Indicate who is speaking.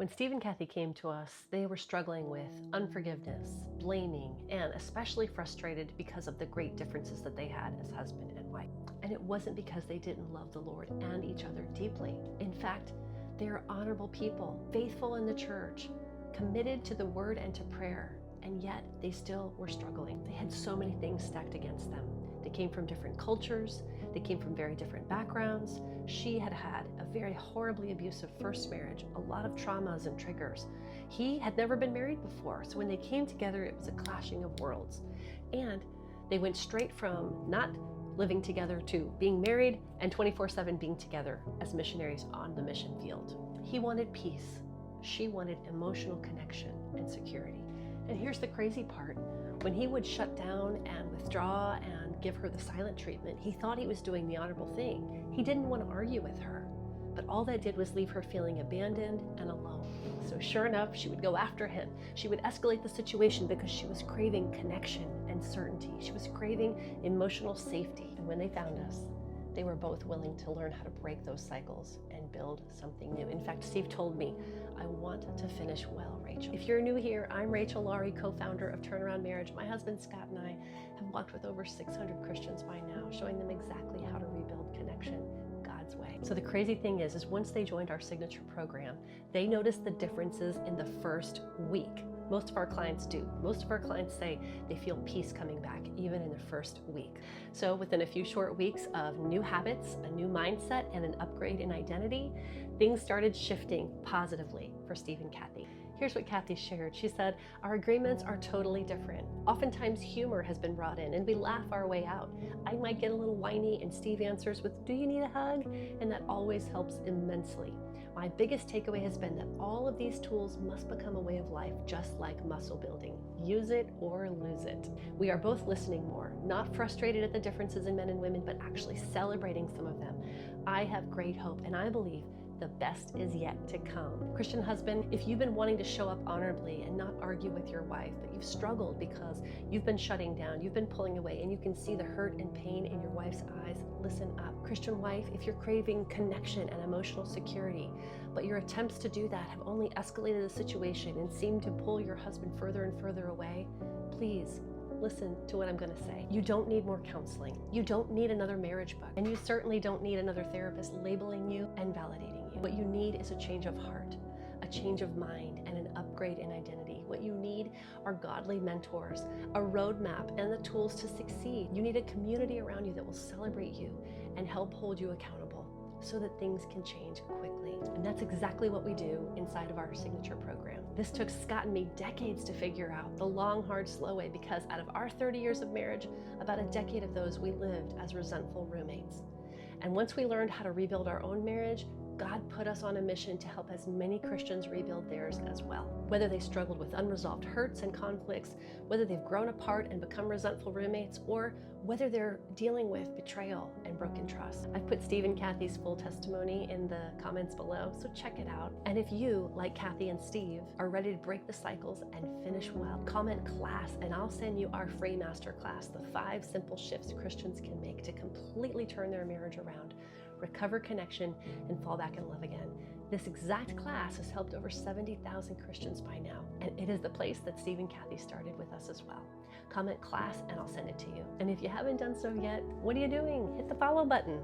Speaker 1: When Steve and Kathy came to us, they were struggling with unforgiveness, blaming, and especially frustrated because of the great differences that they had as husband and wife. And it wasn't because they didn't love the Lord and each other deeply. In fact, they are honorable people, faithful in the church, committed to the word and to prayer, and yet they still were struggling. They had so many things stacked against them. They came from different cultures. They came from very different backgrounds. She had had a very horribly abusive first marriage, a lot of traumas and triggers. He had never been married before, so when they came together, it was a clashing of worlds. And they went straight from not living together to being married and 24/7 being together as missionaries on the mission field. He wanted peace. She wanted emotional connection and security. And here's the crazy part. When he would shut down and withdraw and give her the silent treatment, he thought he was doing the honorable thing. He didn't want to argue with her, but all that did was leave her feeling abandoned and alone. So sure enough, she would go after him. She would escalate the situation because she was craving connection and certainty. She was craving emotional safety. And when they found us, they were both willing to learn how to break those cycles and build something new. In fact, Steve told me, I want to finish well, Rachel. If you're new here, I'm Rachel Laurie, co-founder of Turnaround Marriage. My husband, Scott, and I have walked with over 600 Christians by now, showing them exactly how to rebuild connection God's way. So the crazy thing is once they joined our signature program, they noticed the differences in the first week. Most of our clients do. Most of our clients say they feel peace coming back even in the first week. So within a few short weeks of new habits, a new mindset, and an upgrade in identity, things started shifting positively for Steve and Kathy. Here's what Kathy shared. She said, our agreements are totally different. Oftentimes humor has been brought in and we laugh our way out. I might get a little whiny and Steve answers with, do you need a hug? And that always helps immensely. My biggest takeaway has been that all of these tools must become a way of life, just like muscle building. Use it or lose it. We are both listening more, not frustrated at the differences in men and women, but actually celebrating some of them. I have great hope, and I believe the best is yet to come. Christian husband, if you've been wanting to show up honorably and not argue with your wife, but you've struggled because you've been shutting down, you've been pulling away, and you can see the hurt and pain in your wife's eyes, listen up. Christian wife, if you're craving connection and emotional security, but your attempts to do that have only escalated the situation and seem to pull your husband further and further away, please listen to what I'm going to say. You don't need more counseling. You don't need another marriage book. And you certainly don't need another therapist labeling you and validating you. What you need is a change of heart, a change of mind, and an upgrade in identity. What you need are godly mentors, a roadmap, and the tools to succeed. You need a community around you that will celebrate you and help hold you accountable so that things can change quickly. And that's exactly what we do inside of our signature program. This took Scott and me decades to figure out, the long, hard, slow way, because out of our 30 years of marriage, about a decade of those we lived as resentful roommates. And once we learned how to rebuild our own marriage, God put us on a mission to help as many Christians rebuild theirs as well. Whether they struggled with unresolved hurts and conflicts, whether they've grown apart and become resentful roommates, or whether they're dealing with betrayal and broken trust. I've put Steve and Kathy's full testimony in the comments below, so check it out. And if you, like Kathy and Steve, are ready to break the cycles and finish well, comment class and I'll send you our free masterclass, the 5 simple shifts Christians can make to completely turn their marriage around, recover connection, and fall back in love again. This exact class has helped over 70,000 Christians by now, and it is the place that Steve and Kathy started with us as well. Comment class and I'll send it to you. And if you haven't done so yet, what are you doing? Hit the follow button.